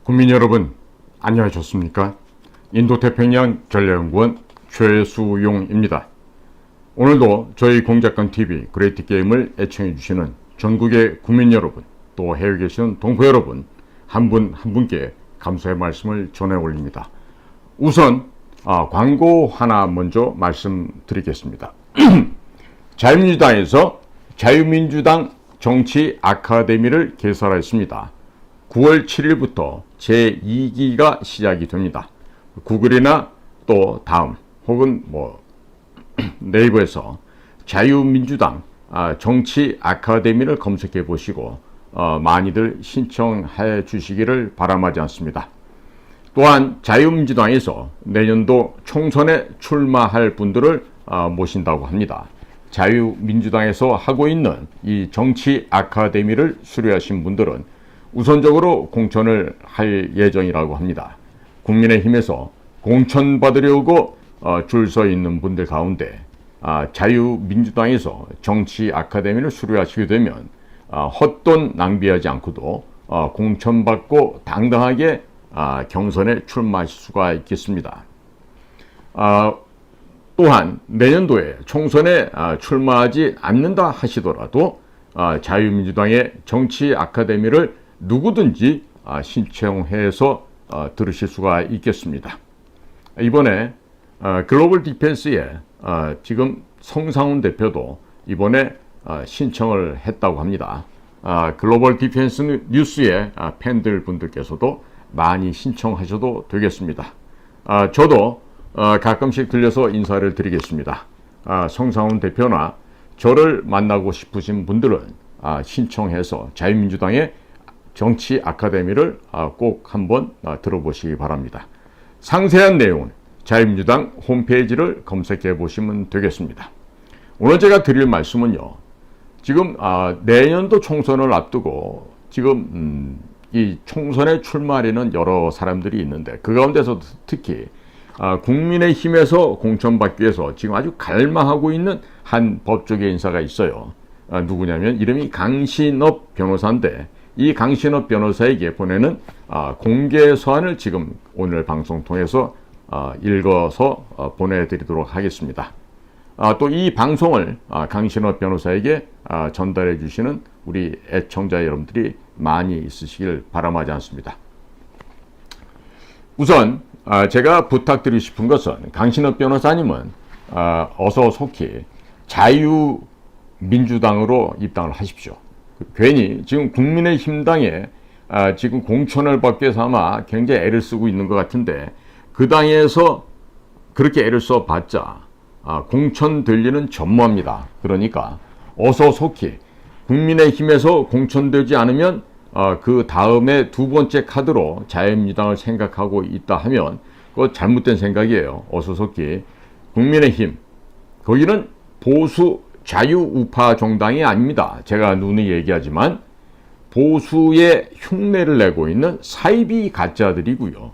국민 여러분, 안녕하셨습니까? 인도태평양 전략연구원 최수용입니다. 오늘도 저희 공작관TV 그레이트 게임을 애청해주시는 전국의 국민 여러분, 또 해외에 계시는 동포 여러분, 한 분 한 분께 감사의 말씀을 전해 올립니다. 우선 광고 하나 먼저 말씀드리겠습니다. 자유민주당에서 자유민주당 정치 아카데미를 개설했습니다. 9월 7일부터 제2기가 시작이 됩니다. 구글이나 또 다음 혹은 네이버에서 자유민주당 정치 아카데미를 검색해 보시고 많이들 신청해 주시기를 바람하지 않습니다. 또한 자유민주당에서 내년도 총선에 출마할 분들을 모신다고 합니다. 자유민주당에서 하고 있는 이 정치 아카데미를 수료하신 분들은 우선적으로 공천을 할 예정이라고 합니다. 국민의힘에서 공천 받으려고 줄 서 있는 분들 가운데 자유민주당에서 정치 아카데미를 수료하시게 되면 헛돈 낭비하지 않고도 공천받고 당당하게 경선에 출마하실 수가 있겠습니다. 또한 내년도에 총선에 출마하지 않는다 하시더라도 자유민주당의 정치 아카데미를 누구든지 신청해서 들으실 수가 있겠습니다. 이번에 글로벌 디펜스에 지금 성상훈 대표도 이번에 신청을 했다고 합니다. 글로벌 디펜스 뉴스의 팬들 분들께서도 많이 신청하셔도 되겠습니다. 저도 가끔씩 들려서 인사를 드리겠습니다. 성상훈 대표나 저를 만나고 싶으신 분들은 신청해서 자유민주당의 정치 아카데미를 꼭 한번 들어보시기 바랍니다. 상세한 내용은 자유민주당 홈페이지를 검색해 보시면 되겠습니다. 오늘 제가 드릴 말씀은요. 지금 내년도 총선을 앞두고 지금 이 총선에 출마하려는 여러 사람들이 있는데 그 가운데서 특히 국민의힘에서 공천받기 위해서 지금 아주 갈망하고 있는 한 법조계 인사가 있어요. 누구냐면 이름이 강신업 변호사인데 이 강신업 변호사에게 보내는 공개 서한을 지금 오늘 방송 통해서 읽어서 보내드리도록 하겠습니다. 또 이 방송을 강신업 변호사에게 전달해 주시는 우리 애청자 여러분들이 많이 있으시길 바람하지 않습니다. 우선 제가 부탁드리고 싶은 것은 강신업 변호사님은 어서 속히 자유민주당으로 입당을 하십시오. 괜히 지금 국민의힘당에 지금 공천을 받기 위해서 아마 굉장히 애를 쓰고 있는 것 같은데 그 당에서 그렇게 애를 써봤자 공천될 일은 전무합니다. 그러니까 어서 속히 국민의힘에서 공천되지 않으면 그 다음에 두 번째 카드로 자유민주당을 생각하고 있다 하면 그거 잘못된 생각이에요. 어서 속히 국민의힘 거기는 보수 자유우파 정당이 아닙니다. 제가 누누이 얘기하지만 보수의 흉내를 내고 있는 사이비 가짜들이고요.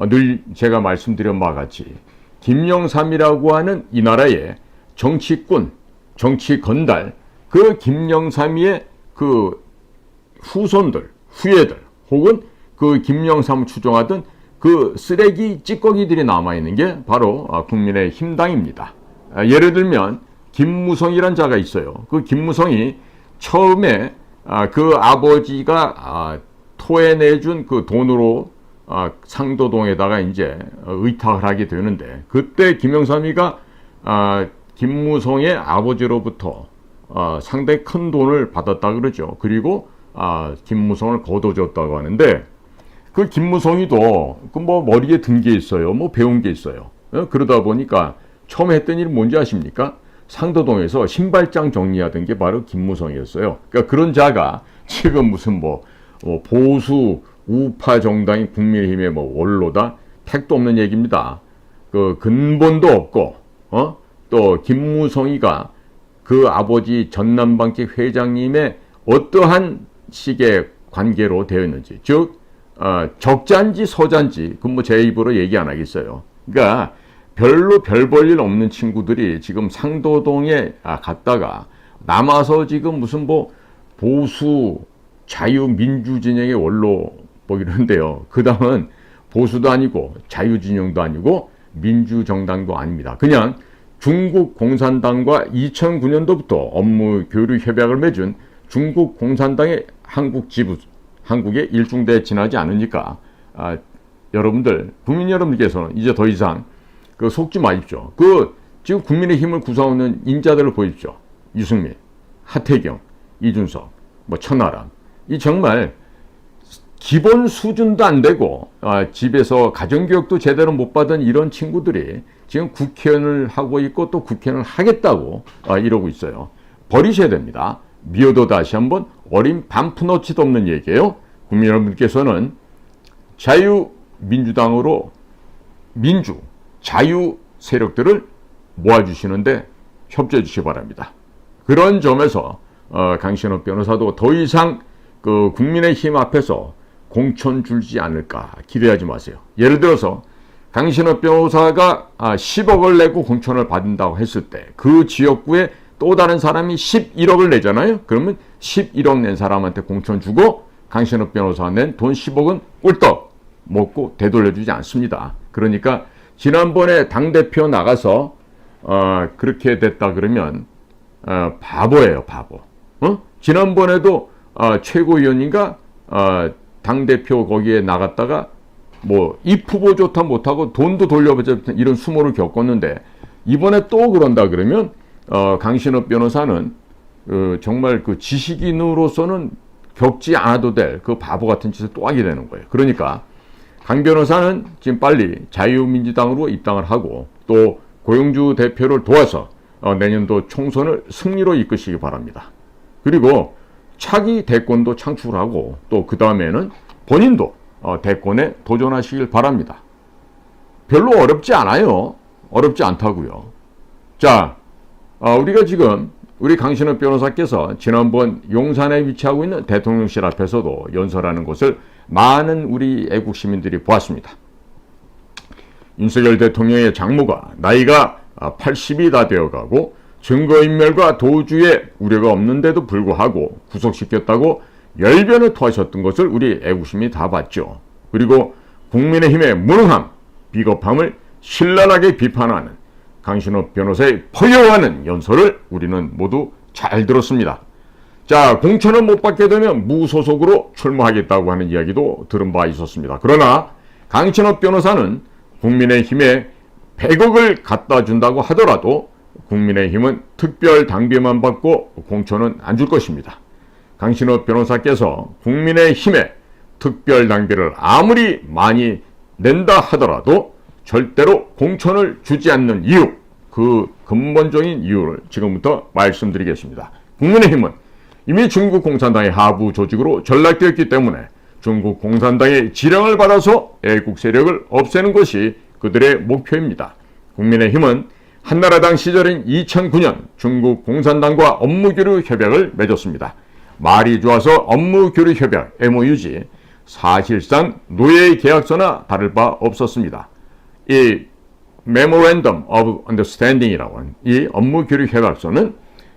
늘 제가 말씀드린 바와 같이 김영삼이라고 하는 이 나라의 정치꾼, 정치 건달, 그 김영삼의 그 후손들, 후예들, 혹은 그 김영삼을 추종하던 그 쓰레기 찌꺼기들이 남아있는 게 바로 국민의힘당입니다. 예를 들면 김무성이란 자가 있어요. 그 김무성이 처음에 그 아버지가 토해내준 그 돈으로 상도동에다가 이제 의탁을 하게 되는데 그때 김영삼이가 김무성의 아버지로부터 상당히 큰 돈을 받았다 그러죠. 그리고 김무성을 거둬줬다고 하는데 그 김무성이도 그 머리에 든 게 있어요. 배운 게 있어요. 그러다 보니까 처음에 했던 일이 뭔지 아십니까? 상도동에서 신발장 정리하던 게 바로 김무성이었어요. 그러니까 그런 자가 지금 무슨 보수 우파 정당인 국민의힘의 원로다? 택도 없는 얘기입니다. 그 근본도 없고 또 김무성이가 그 아버지 전남방책 회장님의 어떠한 식의 관계로 되어 있는지, 즉 적자인지 서자인지 그건 제 입으로 얘기 안 하겠어요. 그러니까 별로 별 볼 일 없는 친구들이 지금 상도동에 갔다가 남아서 지금 무슨 보수 자유민주 진영의 원로 뭐 이러는데요. 그 당은 보수도 아니고 자유진영도 아니고 민주정당도 아닙니다. 그냥 중국 공산당과 2009년도부터 업무 교류 협약을 맺은 중국 공산당의 한국 지부, 한국에 일중대에 지나지 않으니까 여러분들, 국민 여러분께서는 이제 더 이상 속지 마십시오. 지금 국민의힘을 구성하는 인자들을 보십시오. 유승민, 하태경, 이준석, 천하람. 이 정말 기본 수준도 안 되고 집에서 가정교육도 제대로 못 받은 이런 친구들이 지금 국회의원을 하고 있고 또 국회의원을 하겠다고 이러고 있어요. 버리셔야 됩니다. 미워도 다시 한번 어린 반푼어치도 없는 얘기예요. 국민 여러분께서는 자유민주당으로 자유 세력들을 모아주시는데 협조해 주시기 바랍니다. 그런 점에서 강신업 변호사도 더 이상 국민의힘 앞에서 공천 줄지 않을까 기대하지 마세요. 예를 들어서 강신업 변호사가 10억을 내고 공천을 받는다고 했을 때 그 지역구에 또 다른 사람이 11억을 내잖아요. 그러면 11억 낸 사람한테 공천 주고 강신업 변호사가 낸 돈 10억은 꿀떡 먹고 되돌려주지 않습니다. 그러니까 지난번에 당대표 나가서 그렇게 됐다 그러면 바보예요, 바보. 지난번에도 최고위원인가 당대표 거기에 나갔다가 입 후보 좋다 못하고 돈도 돌려받자 이런 수모를 겪었는데 이번에 또 그런다 그러면 강신업 변호사는 정말 지식인으로서는 겪지 않아도 될 바보 같은 짓을 또 하게 되는 거예요. 그러니까 강 변호사는 지금 빨리 자유민주당으로 입당을 하고 또 고영주 대표를 도와서 내년도 총선을 승리로 이끄시기 바랍니다. 그리고 차기 대권도 창출하고 또 그 다음에는 본인도 대권에 도전하시길 바랍니다. 별로 어렵지 않아요. 어렵지 않다고요. 자, 우리가 지금 우리 강신업 변호사께서 지난번 용산에 위치하고 있는 대통령실 앞에서도 연설하는 것을 많은 우리 애국 시민들이 보았습니다. 윤석열 대통령의 장모가 나이가 80이 다 되어가고 증거인멸과 도주에 우려가 없는데도 불구하고 구속시켰다고 열변을 토하셨던 것을 우리 애국심이 다 봤죠. 그리고 국민의힘의 무능함, 비겁함을 신랄하게 비판하는 강신업 변호사의 포효하는 연설을 우리는 모두 잘 들었습니다. 자, 공천을 못 받게 되면 무소속으로 출마하겠다고 하는 이야기도 들은 바 있었습니다. 그러나 강신업 변호사는 국민의힘에 100억을 갖다 준다고 하더라도 국민의힘은 특별 당비만 받고 공천은 안 줄 것입니다. 강신업 변호사께서 국민의힘에 특별 당비를 아무리 많이 낸다 하더라도 절대로 공천을 주지 않는 이유, 그 근본적인 이유를 지금부터 말씀드리겠습니다. 국민의힘은 이미 중국 공산당의 하부 조직으로 전락되었기 때문에 중국 공산당의 지령을 받아서 애국 세력을 없애는 것이 그들의 목표입니다. 국민의힘은 한나라당 시절인 2009년 중국 공산당과 업무교류 협약을 맺었습니다. 말이 좋아서 업무교류 협약 MOU지 사실상 노예 계약서나 다를 바 없었습니다. 이 Memorandum of Understanding이라고 하는 이 업무교류 협약서는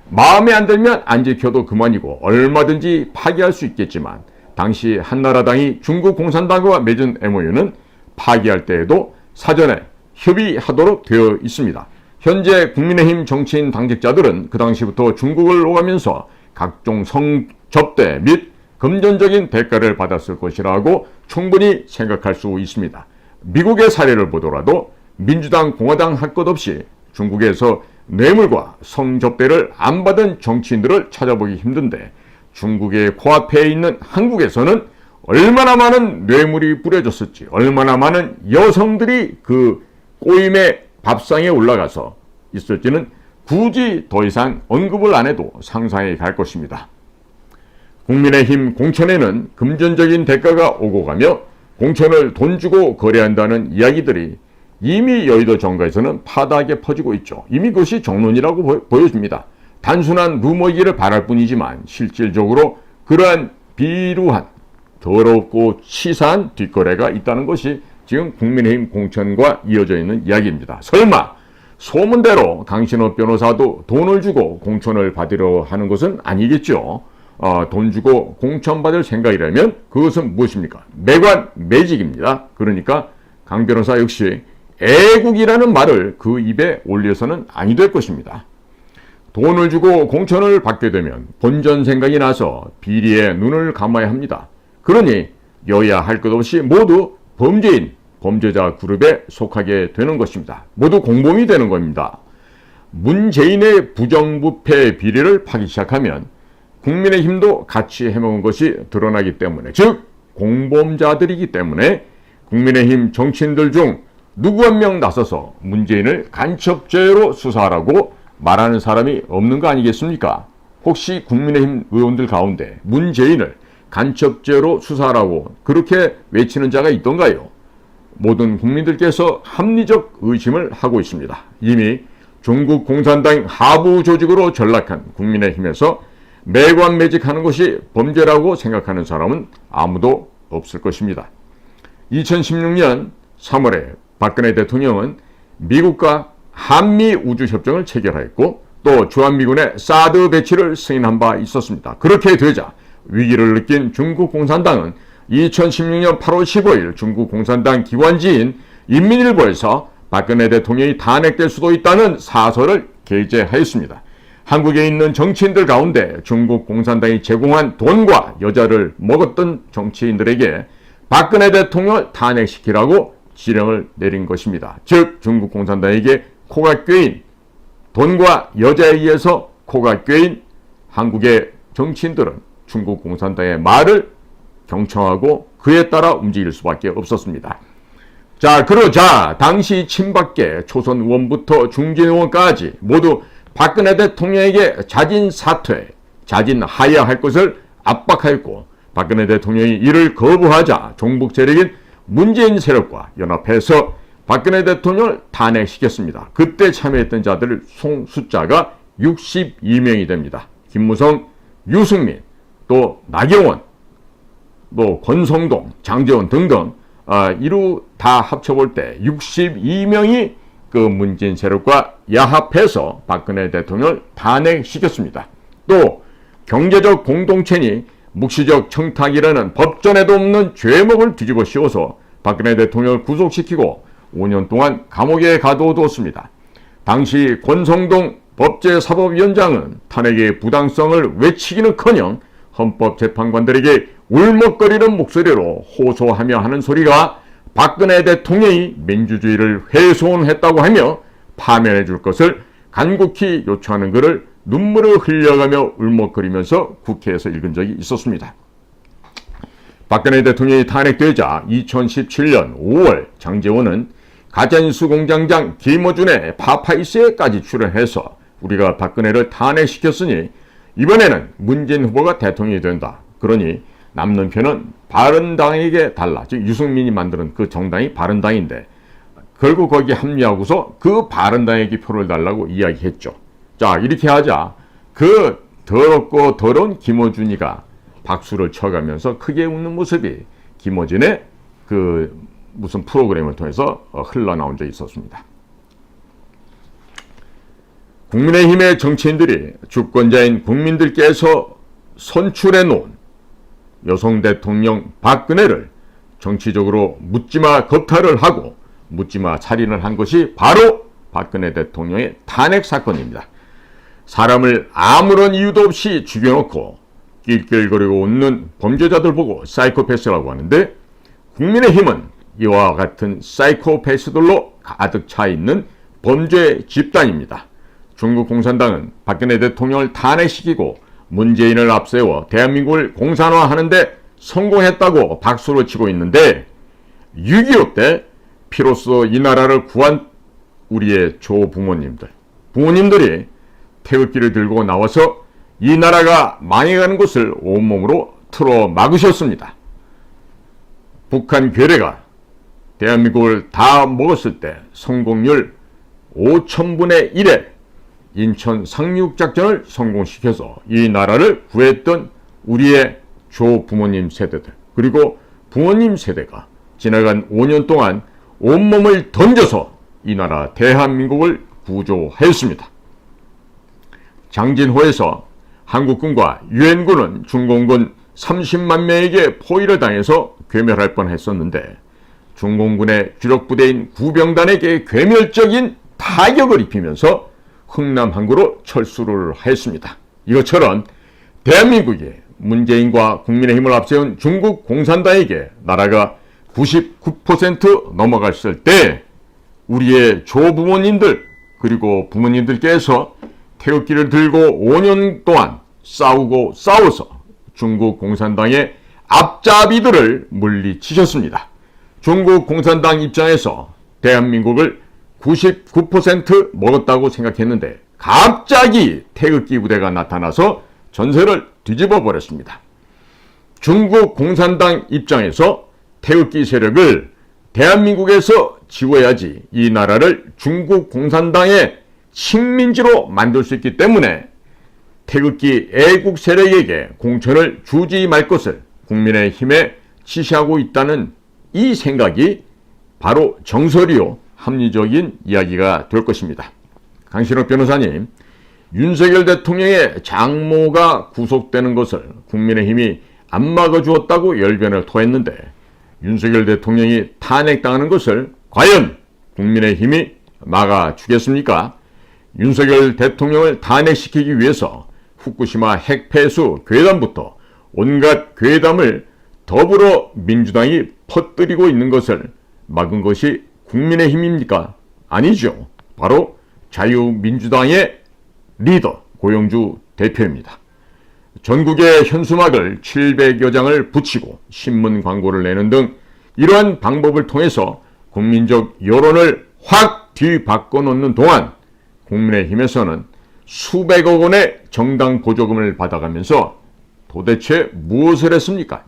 마음에 안 들면 안 지켜도 그만이고 얼마든지 파기할 수 있겠지만 당시 한나라당이 중국 공산당과 맺은 MOU는 파기할 때에도 사전에 협의하도록 되어 있습니다. 현재 국민의힘 정치인 당직자들은 그 당시부터 중국을 오가면서 각종 성접대 및 금전적인 대가를 받았을 것이라고 충분히 생각할 수 있습니다. 미국의 사례를 보더라도 민주당, 공화당 할 것 없이 중국에서 뇌물과 성접대를 안 받은 정치인들을 찾아보기 힘든데 중국의 코앞에 있는 한국에서는 얼마나 많은 뇌물이 뿌려졌을지, 얼마나 많은 여성들이 그 꼬임의 밥상에 올라가서 있을지는 굳이 더 이상 언급을 안 해도 상상이 갈 것입니다. 국민의힘 공천에는 금전적인 대가가 오고 가며 공천을 돈 주고 거래한다는 이야기들이 이미 여의도 정가에서는 파다하게 퍼지고 있죠. 이미 그것이 정론이라고 보여집니다. 단순한 루머이기를 바랄 뿐이지만 실질적으로 그러한 비루한 더럽고 치사한 뒷거래가 있다는 것이 지금 국민의힘 공천과 이어져 있는 이야기입니다. 설마 소문대로 강신업 변호사도 돈을 주고 공천을 받으려 하는 것은 아니겠죠. 돈 주고 공천받을 생각이라면 그것은 무엇입니까? 매관매직입니다. 그러니까 강 변호사 역시 애국이라는 말을 그 입에 올려서는 아니 될 것입니다. 돈을 주고 공천을 받게 되면 본전 생각이 나서 비리에 눈을 감아야 합니다. 그러니 여야 할 것 없이 모두 범죄자 그룹에 속하게 되는 것입니다. 모두 공범이 되는 겁니다. 문재인의 부정부패 비리를 파기 시작하면 국민의힘도 같이 해먹은 것이 드러나기 때문에, 즉 공범자들이기 때문에 국민의힘 정치인들 중 누구 한 명 나서서 문재인을 간첩죄로 수사하라고 말하는 사람이 없는 거 아니겠습니까? 혹시 국민의힘 의원들 가운데 문재인을 간첩죄로 수사하라고 그렇게 외치는 자가 있던가요? 모든 국민들께서 합리적 의심을 하고 있습니다. 이미 중국 공산당 하부 조직으로 전락한 국민의힘에서 매관매직하는 것이 범죄라고 생각하는 사람은 아무도 없을 것입니다. 2016년 3월에 박근혜 대통령은 미국과 한미 우주협정을 체결하였고 또 주한미군의 사드 배치를 승인한 바 있었습니다. 그렇게 되자 위기를 느낀 중국 공산당은 2016년 8월 15일 중국 공산당 기관지인 인민일보에서 박근혜 대통령이 탄핵될 수도 있다는 사설을 게재하였습니다. 한국에 있는 정치인들 가운데 중국 공산당이 제공한 돈과 여자를 먹었던 정치인들에게 박근혜 대통령을 탄핵시키라고 지령을 내린 것입니다. 즉 중국 공산당에게 코가 꿰인, 돈과 여자에 의해서 코가 꿰인 한국의 정치인들은 중국 공산당의 말을 경청하고 그에 따라 움직일 수밖에 없었습니다. 자, 그러자 당시 친박계 초선 의원부터 중진 의원까지 모두 박근혜 대통령에게 자진 사퇴, 자진 하야할 것을 압박하였고 박근혜 대통령이 이를 거부하자 종북 세력인 문재인 세력과 연합해서 박근혜 대통령을 탄핵시켰습니다. 그때 참여했던 자들의 총 숫자가 62명이 됩니다. 김무성, 유승민, 또 나경원, 또 권성동, 장제원 등등 이루 다 합쳐볼 때 62명이 그 문재인 세력과 야합해서 박근혜 대통령을 탄핵시켰습니다. 또 경제적 공동체니 묵시적 청탁이라는 법전에도 없는 죄목을 뒤집어 씌워서 박근혜 대통령을 구속시키고 5년 동안 감옥에 가둬두었습니다. 당시 권성동 법제사법위원장은 탄핵의 부당성을 외치기는커녕 헌법재판관들에게 울먹거리는 목소리로 호소하며 하는 소리가 박근혜 대통령이 민주주의를 훼손했다고 하며 파면해 줄 것을 간곡히 요청하는 글을 눈물을 흘려가며 울먹거리면서 국회에서 읽은 적이 있었습니다. 박근혜 대통령이 탄핵되자 2017년 5월 장제원은 가짜뉴스 공장장 김어준의 파파이스에까지 출연해서 우리가 박근혜를 탄핵시켰으니 이번에는 문재인 후보가 대통령이 된다. 그러니 남는 표는 바른당에게 달라. 즉 유승민이 만드는 그 정당이 바른당인데 결국 거기에 합류하고서 그 바른당에게 표를 달라고 이야기했죠. 자, 이렇게 하자 그 더럽고 더러운 김어준이가 박수를 쳐가면서 크게 웃는 모습이 김어준의 그 무슨 프로그램을 통해서 흘러나온 적이 있었습니다. 국민의힘의 정치인들이 주권자인 국민들께서 선출해 놓은 여성 대통령 박근혜를 정치적으로 묻지마 겁탈을 하고 묻지마 살인을 한 것이 바로 박근혜 대통령의 탄핵 사건입니다. 사람을 아무런 이유도 없이 죽여놓고 낄낄거리고 웃는 범죄자들 보고 사이코패스라고 하는데 국민의힘은 이와 같은 사이코패스들로 가득 차 있는 범죄 집단입니다. 중국 공산당은 박근혜 대통령을 탄핵시키고 문재인을 앞세워 대한민국을 공산화하는데 성공했다고 박수를 치고 있는데 6.25 때 피로써 이 나라를 구한 우리의 부모님들이 태극기를 들고 나와서 이 나라가 망해가는 것을 온몸으로 틀어 막으셨습니다. 북한 괴뢰가 대한민국을 다 먹었을 때 성공률 5,000분의 1에 인천 상륙작전을 성공시켜서 이 나라를 구했던 우리의 조부모님 세대들 그리고 부모님 세대가 지나간 5년 동안 온몸을 던져서 이 나라 대한민국을 구조하였습니다. 장진호에서 한국군과 유엔군은 중공군 30만 명에게 포위를 당해서 괴멸할 뻔했었는데 중공군의 주력 부대인 구병단에게 괴멸적인 타격을 입히면서 흥남 항구로 철수를 하였습니다. 이것처럼 대한민국이 문재인과 국민의힘을 앞세운 중국 공산당에게 나라가 99% 넘어갔을 때 우리의 조부모님들 그리고 부모님들께서 태극기를 들고 5년 동안 싸우고 싸워서 중국 공산당의 앞잡이들을 물리치셨습니다. 중국 공산당 입장에서 대한민국을 99% 먹었다고 생각했는데 갑자기 태극기 부대가 나타나서 전세를 뒤집어 버렸습니다. 중국 공산당 입장에서 태극기 세력을 대한민국에서 지워야지 이 나라를 중국 공산당의 식민지로 만들 수 있기 때문에 태극기 애국 세력에게 공천을 주지 말 것을 국민의힘에 지시하고 있다는 이 생각이 바로 정설이요 합리적인 이야기가 될 것입니다. 강신욱 변호사님, 윤석열 대통령의 장모가 구속되는 것을 국민의힘이 안 막아주었다고 열변을 토했는데 윤석열 대통령이 탄핵당하는 것을 과연 국민의힘이 막아주겠습니까? 윤석열 대통령을 탄핵시키기 위해서 후쿠시마 핵폐수 괴담부터 온갖 괴담을 더불어민주당이 퍼뜨리고 있는 것을 막은 것이 국민의힘입니까? 아니죠. 바로 자유민주당의 리더 고영주 대표입니다. 전국에 현수막을 700여 장을 붙이고 신문 광고를 내는 등 이러한 방법을 통해서 국민적 여론을 확 뒤바꿔 놓는 동안 국민의힘에서는 수백억 원의 정당 보조금을 받아가면서 도대체 무엇을 했습니까?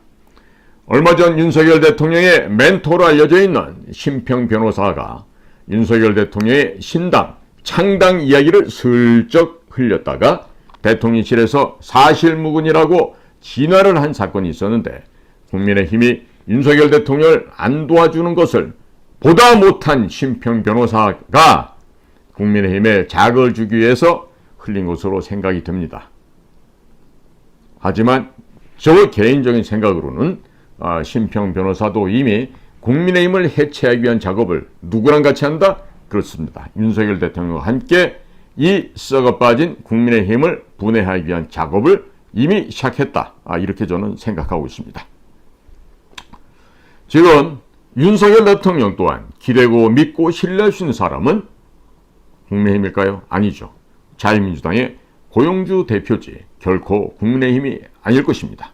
얼마 전 윤석열 대통령의 멘토로 알려져 있는 심평 변호사가 윤석열 대통령의 신당, 창당 이야기를 슬쩍 흘렸다가 대통령실에서 사실무근이라고 진화를 한 사건이 있었는데 국민의힘이 윤석열 대통령을 안 도와주는 것을 보다 못한 심평 변호사가 국민의힘에 자극을 주기 위해서 흘린 것으로 생각이 됩니다. 하지만 저 개인적인 생각으로는 심평 변호사도 이미 국민의힘을 해체하기 위한 작업을 누구랑 같이 한다? 그렇습니다. 윤석열 대통령과 함께 이 썩어 빠진 국민의힘을 분해하기 위한 작업을 이미 시작했다. 이렇게 저는 생각하고 있습니다. 지금 윤석열 대통령 또한 기대고 믿고 신뢰할 수 있는 사람은 국민의힘일까요? 아니죠. 자유민주당의 고영주 대표지 결코 국민의힘이 아닐 것입니다.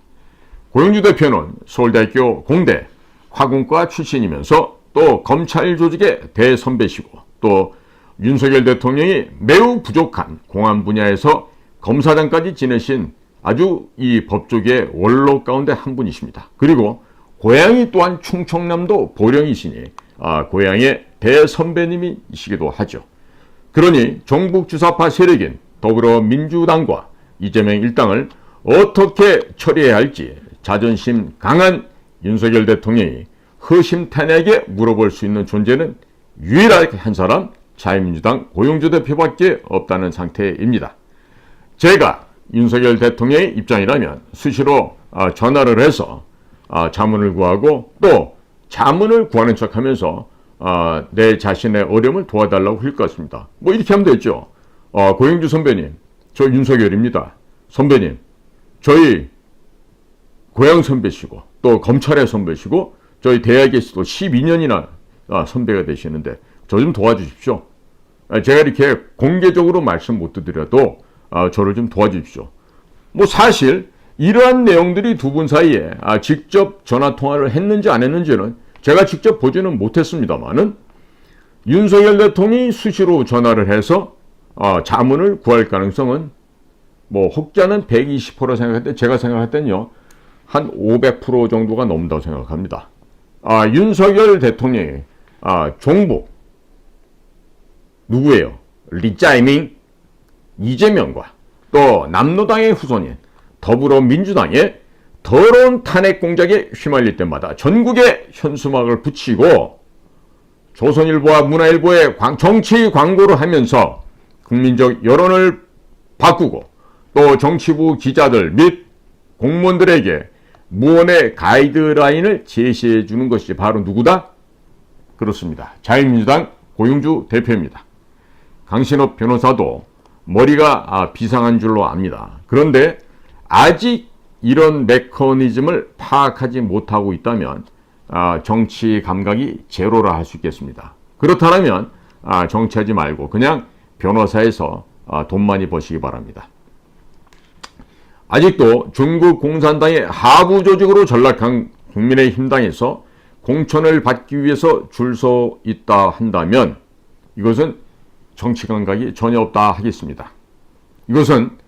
고영주 대표는 서울대학교 공대 화공과 출신이면서 또 검찰 조직의 대선배시고 또 윤석열 대통령이 매우 부족한 공안 분야에서 검사장까지 지내신 아주 이 법조계의 원로 가운데 한 분이십니다. 그리고 고향이 또한 충청남도 보령이시니 고향의 대선배님이시기도 하죠. 그러니 종북주사파 세력인 더불어민주당과 이재명 일당을 어떻게 처리해야 할지 자존심 강한 윤석열 대통령이 허심탄회하게 물어볼 수 있는 존재는 유일하게 한 사람 자유민주당 고영주 대표밖에 없다는 상태입니다. 제가 윤석열 대통령의 입장이라면 수시로 전화를 해서 자문을 구하고 또 자문을 구하는 척하면서 내 자신의 어려움을 도와달라고 할 것 같습니다. 뭐 이렇게 하면 되죠. 고영주 선배님, 저 윤석열입니다. 선배님, 저희 고향 선배시고 또 검찰의 선배시고 저희 대학에서도 12년이나 선배가 되시는데 저 좀 도와주십시오. 제가 이렇게 공개적으로 말씀 못 드리더라도 저를 좀 도와주십시오. 뭐 사실 이러한 내용들이 두 분 사이에 직접 전화통화를 했는지 안 했는지는 제가 직접 보지는 못했습니다만은 윤석열 대통령이 수시로 전화를 해서 자문을 구할 가능성은 뭐 혹자는 120% 생각할 때 제가 생각할 때는요 한 500% 정도가 넘는다고 생각합니다. 윤석열 대통령의 종북 누구예요? 리짜이밍 이재명과 또 남로당의 후손인 더불어민주당의 더러운 탄핵 공작에 휘말릴 때마다 전국에 현수막을 붙이고 조선일보와 문화일보에 정치 광고를 하면서 국민적 여론을 바꾸고 또 정치부 기자들 및 공무원들에게 무언의 가이드라인을 제시해 주는 것이 바로 누구다? 그렇습니다. 자유민주당 고용주 대표입니다. 강신업 변호사도 머리가 비상한 줄로 압니다. 그런데 아직 이런 메커니즘을 파악하지 못하고 있다면 정치 감각이 제로라 할 수 있겠습니다. 그렇다면 정치하지 말고 그냥 변호사에서 돈 많이 버시기 바랍니다. 아직도 중국 공산당의 하부 조직으로 전락한 국민의힘당에서 공천을 받기 위해서 줄 서 있다 한다면 이것은 정치 감각이 전혀 없다 하겠습니다. 이것은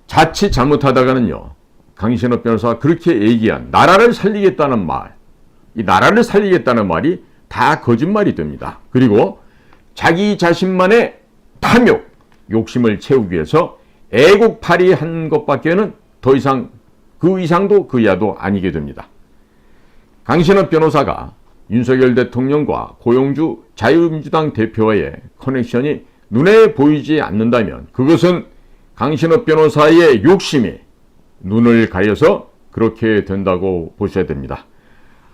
자칫 잘못하다가는요, 강신업 변호사가 그렇게 얘기한 나라를 살리겠다는 말, 이 나라를 살리겠다는 말이 다 거짓말이 됩니다. 그리고 자기 자신만의 탐욕, 욕심을 채우기 위해서 애국팔이한 것밖에는 더 이상 그 이상도 그 이하도 아니게 됩니다. 강신업 변호사가 윤석열 대통령과 고용주 자유민주당 대표와의 커넥션이 눈에 보이지 않는다면 그것은 강신업 변호사의 욕심이 눈을 가려서 그렇게 된다고 보셔야 됩니다.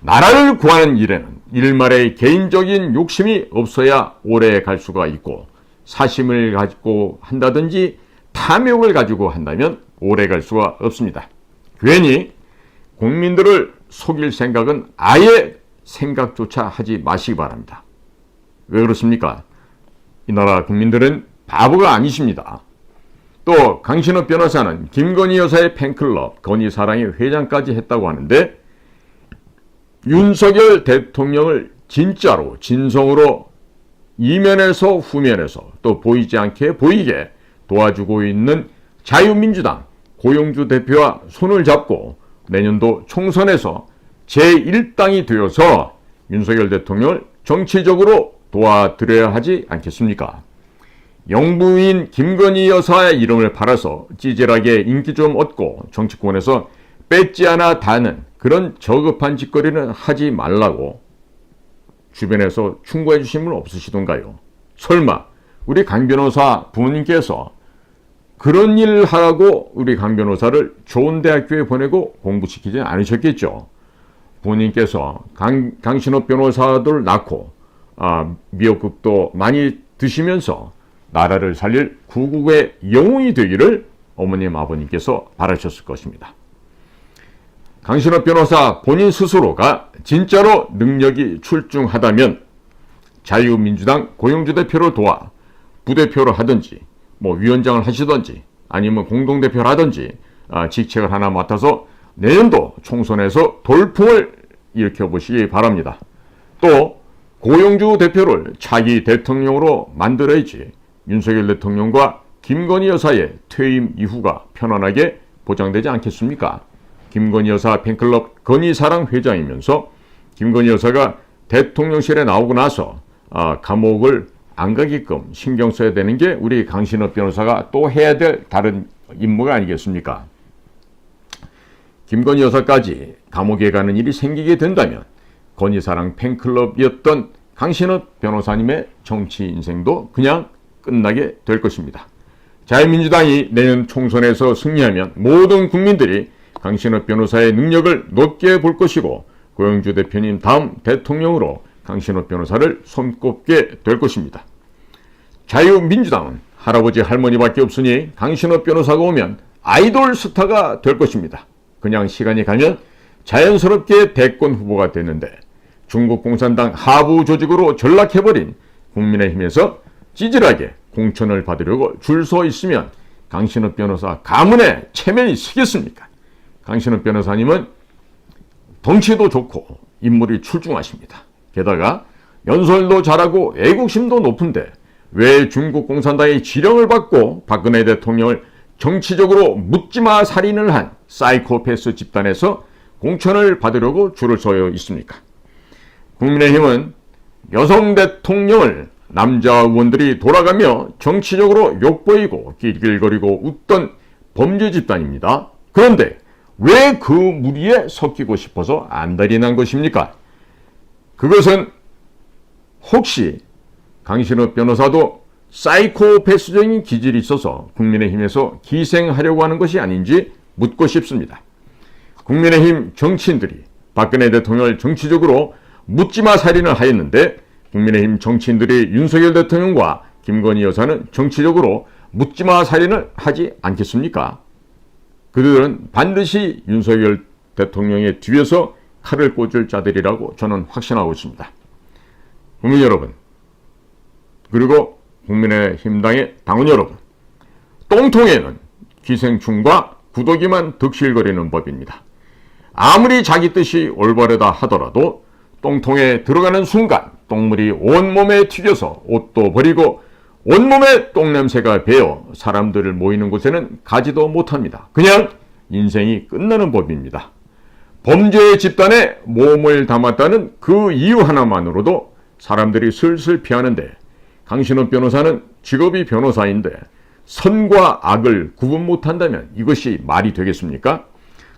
나라를 구하는 일에는 일말의 개인적인 욕심이 없어야 오래 갈 수가 있고 사심을 가지고 한다든지 탐욕을 가지고 한다면 오래 갈 수가 없습니다. 괜히 국민들을 속일 생각은 아예 생각조차 하지 마시기 바랍니다. 왜 그렇습니까? 이 나라 국민들은 바보가 아니십니다. 또 강신업 변호사는 김건희 여사의 팬클럽 건희사랑의 회장까지 했다고 하는데 윤석열 대통령을 진짜로 진성으로 이면에서 후면에서 또 보이지 않게 보이게 도와주고 있는 자유민주당 고용주 대표와 손을 잡고 내년도 총선에서 제1당이 되어서 윤석열 대통령을 정치적으로 도와드려야 하지 않겠습니까? 영부인 김건희 여사의 이름을 팔아서 찌질하게 인기 좀 얻고 정치권에서 뺏지 않아 다는 그런 저급한 짓거리는 하지 말라고 주변에서 충고해 주신 분 없으시던가요? 설마 우리 강 변호사 부모님께서 그런 일을 하라고 우리 강 변호사를 좋은 대학교에 보내고 공부시키지 않으셨겠죠? 부모님께서 강신업 변호사들 낳고 미역국도 많이 드시면서 나라를 살릴 구국의 영웅이 되기를 어머님 아버님께서 바라셨을 것입니다. 강신업 변호사 본인 스스로가 진짜로 능력이 출중하다면 자유민주당 고용주 대표를 도와 부대표를 하든지 위원장을 하시든지 아니면 공동대표를 하든지 직책을 하나 맡아서 내년도 총선에서 돌풍을 일으켜보시기 바랍니다. 또 고용주 대표를 차기 대통령으로 만들어야지 윤석열 대통령과 김건희 여사의 퇴임 이후가 편안하게 보장되지 않겠습니까? 김건희 여사 팬클럽 건희사랑 회장이면서 김건희 여사가 대통령실에 나오고 나서 감옥을 안 가게끔 신경 써야 되는 게 우리 강신업 변호사가 또 해야 될 다른 임무가 아니겠습니까? 김건희 여사까지 감옥에 가는 일이 생기게 된다면 건희사랑 팬클럽이었던 강신업 변호사님의 정치 인생도 그냥 끝나게 될 것입니다. 자유민주당이 내년 총선에서 승리하면 모든 국민들이 강신업 변호사의 능력을 높게 볼 것이고 고용주 대표님 다음 대통령으로 강신업 변호사를 손꼽게 될 것입니다. 자유민주당은 할아버지 할머니밖에 없으니 강신업 변호사가 오면 아이돌 스타가 될 것입니다. 그냥 시간이 가면 자연스럽게 대권 후보가 됐는데 중국 공산당 하부 조직으로 전락해버린 국민의힘에서 찌질하게 공천을 받으려고 줄 서 있으면 강신업 변호사 가문에 체면이 서겠습니까? 강신업 변호사님은 덩치도 좋고 인물이 출중하십니다. 게다가 연설도 잘하고 애국심도 높은데 왜 중국 공산당의 지령을 받고 박근혜 대통령을 정치적으로 묻지마 살인을 한 사이코패스 집단에서 공천을 받으려고 줄을 서 있습니까? 국민의힘은 여성 대통령을 남자 의원들이 돌아가며 정치적으로 욕보이고 낄낄거리고 웃던 범죄 집단입니다. 그런데 왜 그 무리에 섞이고 싶어서 안달이 난 것입니까? 그것은 혹시 강신업 변호사도 사이코패스적인 기질이 있어서 국민의힘에서 기생하려고 하는 것이 아닌지 묻고 싶습니다. 국민의힘 정치인들이 박근혜 대통령을 정치적으로 묻지마 살인을 하였는데 국민의힘 정치인들이 윤석열 대통령과 김건희 여사는 정치적으로 묻지마 살인을 하지 않겠습니까? 그들은 반드시 윤석열 대통령의 뒤에서 칼을 꽂을 자들이라고 저는 확신하고 있습니다. 국민 여러분, 그리고 국민의힘당의 당원 여러분, 똥통에는 기생충과 구더기만 득실거리는 법입니다. 아무리 자기 뜻이 올바르다 하더라도 똥통에 들어가는 순간 똥물이 온몸에 튀겨서 옷도 버리고 온몸에 똥냄새가 배어 사람들을 모이는 곳에는 가지도 못합니다. 그냥 인생이 끝나는 법입니다. 범죄의 집단에 몸을 담았다는 그 이유 하나만으로도 사람들이 슬슬 피하는데 강신업 변호사는 직업이 변호사인데 선과 악을 구분 못한다면 이것이 말이 되겠습니까?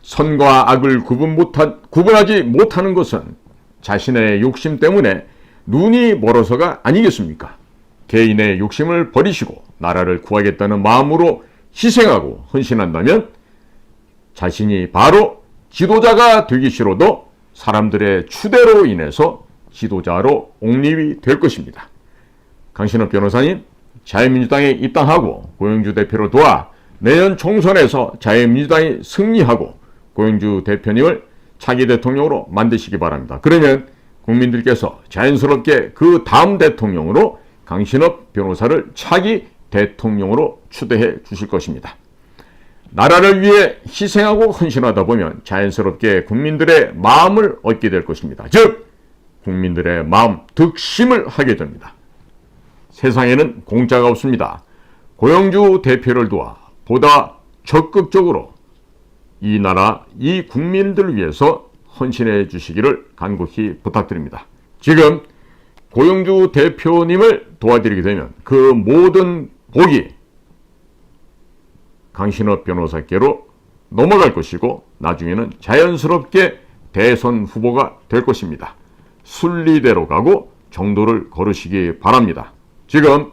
선과 악을 구분하지 못하는 것은 자신의 욕심 때문에 눈이 멀어서가 아니겠습니까? 개인의 욕심을 버리시고 나라를 구하겠다는 마음으로 희생하고 헌신한다면 자신이 바로 지도자가 되기 싫어도 사람들의 추대로 인해서 지도자로 옹립이 될 것입니다. 강신업 변호사님, 자유민주당에 입당하고 고영주 대표로 도와 내년 총선에서 자유민주당이 승리하고 고영주 대표님을 차기 대통령으로 만드시기 바랍니다. 그러면 국민들께서 자연스럽게 그 다음 대통령으로 강신업 변호사를 차기 대통령으로 추대해 주실 것입니다. 나라를 위해 희생하고 헌신하다 보면 자연스럽게 국민들의 마음을 얻게 될 것입니다. 즉, 국민들의 마음 득심을 하게 됩니다. 세상에는 공짜가 없습니다. 고영주 대표를 도와 보다 적극적으로 이 나라, 이 국민들을 위해서 헌신해 주시기를 간곡히 부탁드립니다. 지금 고영주 대표님을 도와드리게 되면 그 모든 복이 강신업 변호사께로 넘어갈 것이고 나중에는 자연스럽게 대선 후보가 될 것입니다. 순리대로 가고 정도를 걸으시기 바랍니다. 지금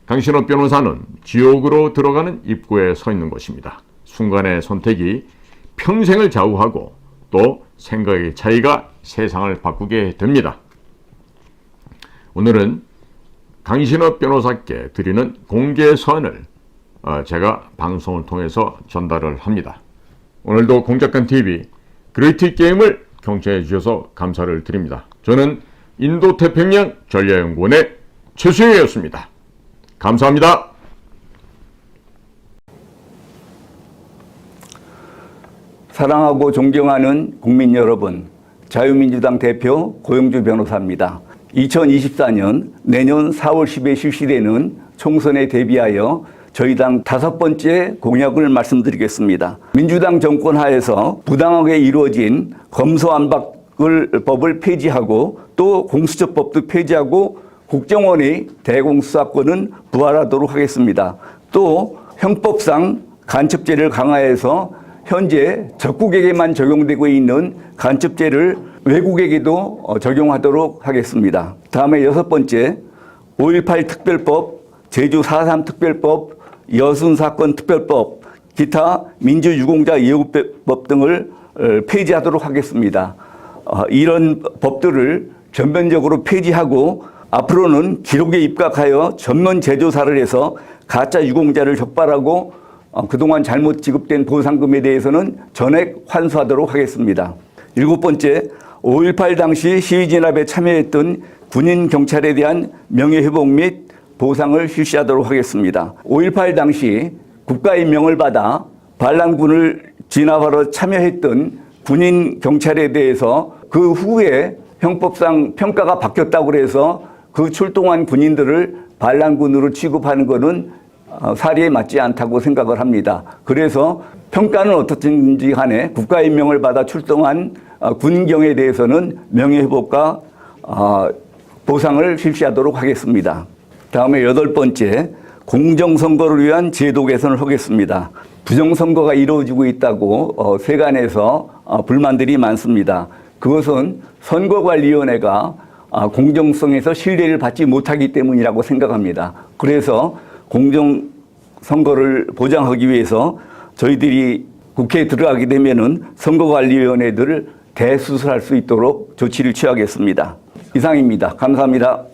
강신업 변호사는 지옥으로 들어가는 입구에 서 있는 것입니다. 순간의 선택이 평생을 좌우하고 또 생각의 차이가 세상을 바꾸게 됩니다. 오늘은 강신업 변호사께 드리는 공개 서한을 제가 방송을 통해서 전달을 합니다. 오늘도 공작관TV 그레이트 게임을 경청해 주셔서 감사를 드립니다. 저는 인도태평양 전략연구원의 최수영이었습니다. 감사합니다. 사랑하고 존경하는 국민 여러분, 자유민주당 대표 고영주 변호사입니다. 2024년 내년 4월 10일 실시되는 총선에 대비하여 저희 당 5번째 공약을 말씀드리겠습니다. 민주당 정권 하에서 부당하게 이루어진 검소완박법을 폐지하고 또 공수처법도 폐지하고 국정원의 대공수사권은 부활하도록 하겠습니다. 또 형법상 간첩죄를 강화해서 현재 적국에게만 적용되고 있는 간첩죄를 외국에게도 적용하도록 하겠습니다. 다음에 6번째, 5.18 특별법, 제주 4.3 특별법, 여순사건 특별법, 기타 민주유공자 예우법 등을 폐지하도록 하겠습니다. 이런 법들을 전면적으로 폐지하고 앞으로는 기록에 입각하여 전면 재조사를 해서 가짜 유공자를 적발하고 그동안 잘못 지급된 보상금에 대해서는 전액 환수하도록 하겠습니다. 7번째, 5.18 당시 시위 진압에 참여했던 군인 경찰에 대한 명예회복 및 보상을 실시하도록 하겠습니다. 5.18 당시 국가의 명을 받아 반란군을 진압하러 참여했던 군인 경찰에 대해서 그 후에 형법상 평가가 바뀌었다고 해서 그 출동한 군인들을 반란군으로 취급하는 것은 사리에 맞지 않다고 생각을 합니다. 그래서 평가는 어떻든지 간에 국가의 명을 받아 출동한 군경에 대해서는 명예회복과 보상을 실시하도록 하겠습니다. 다음에 8번째, 공정선거를 위한 제도 개선을 하겠습니다. 부정선거가 이루어지고 있다고 세간에서 불만들이 많습니다. 그것은 선거관리위원회가 공정성에서 신뢰를 받지 못하기 때문이라고 생각합니다. 그래서 공정선거를 보장하기 위해서 저희들이 국회에 들어가게 되면은 선거관리위원회들을 대수술할 수 있도록 조치를 취하겠습니다. 이상입니다. 감사합니다.